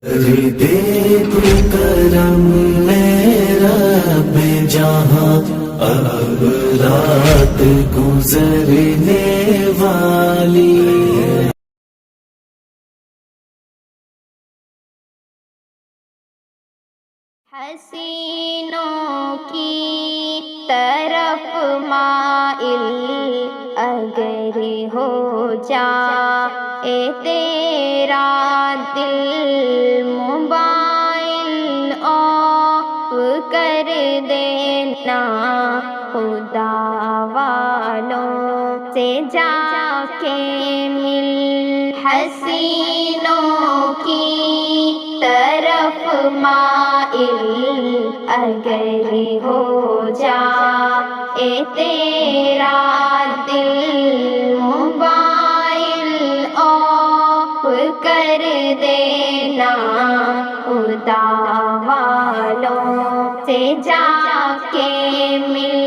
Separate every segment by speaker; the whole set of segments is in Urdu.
Speaker 1: دے تو کرم میرا بے جہاں اب رات گزرنے والی ہے۔
Speaker 2: حسینوں کی طرف مائل اگر ہو جائے تیرا دل، موبائل آف کر دینا خدا والوں سے جا کے مل۔ حسینوں کی طرف مائل اگر ہو جائے تیرا دل، موبائل آف کر دینا خدا والوں سے جا کے مل۔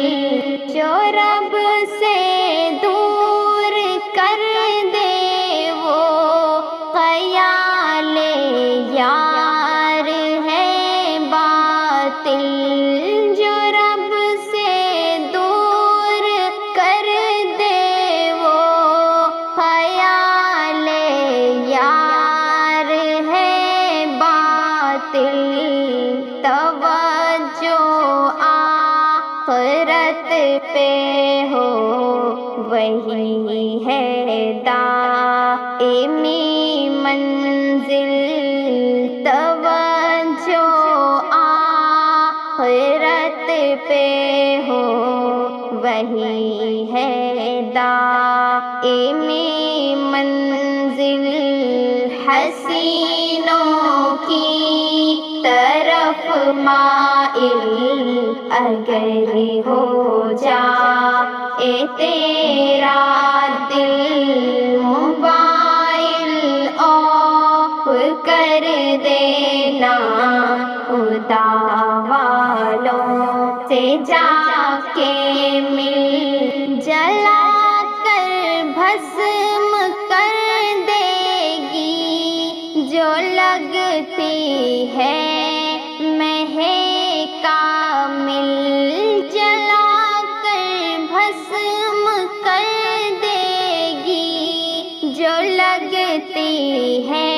Speaker 2: جو رب سے دور کر دے وہ خیال یار ہے باطل، جو رب سے دور کر دے وہ خیال یار ہے باطل۔ توجہ آخرت پہ ہو وہی ہے دائمی منزل، توجہ آخرت پہ ہو وہی ہے دائمی منزل۔ حسینوں کی طرف مائل اگر ہو جائے تیرا دل، موبائل آف کر دینا خدا والوں سے جا کے مل۔ جلا کر بھسم کر دے گی جو لگتی ہے مہے کامل، جلا کر بھسم کر دے گی جو لگتی ہے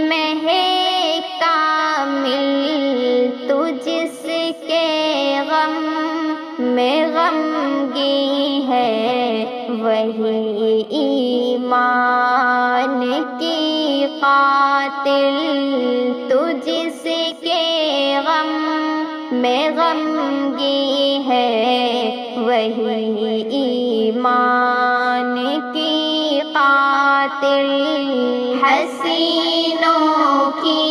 Speaker 2: مہے کامل۔ تو جس کے غم میں غمگین ہے وہی ایمان کی قاتل، تو جس کے غم میں غمگین ہے وہی ایمان کی قاتل۔ حسینوں کی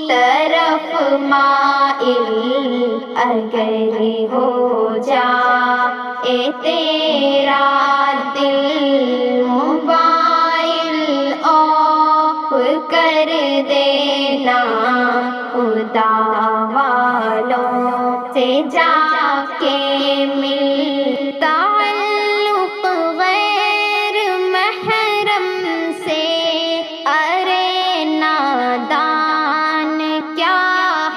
Speaker 2: طرف مائل اگر ہو جائے تیرا دل، موبائل آف کر دینا خدا والوں سے جا کے مل۔ تعلق غیر محرم سے ارے نادان کیا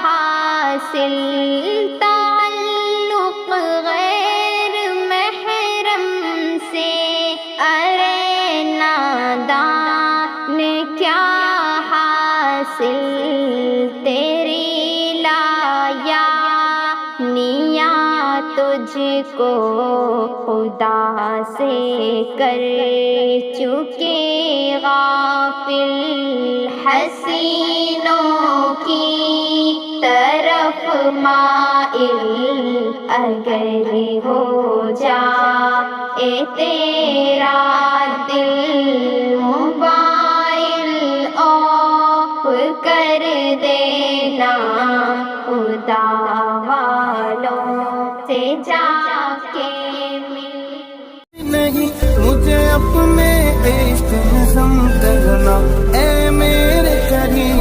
Speaker 2: حاصل، تعلق غیر محرم سے ارے نادان کیا حاصل۔ تیری لایا نیاں تجھ کو خدا سے کر چکے غافل۔ حسینوں کی طرف مائل اگر ہو جائے تیرا دل، موبائل آف کر دینا خدا والوں سے جا کے مل۔
Speaker 1: نہیں مجھے اپنے عشق میں ضم کرنا اے میرے کریم۔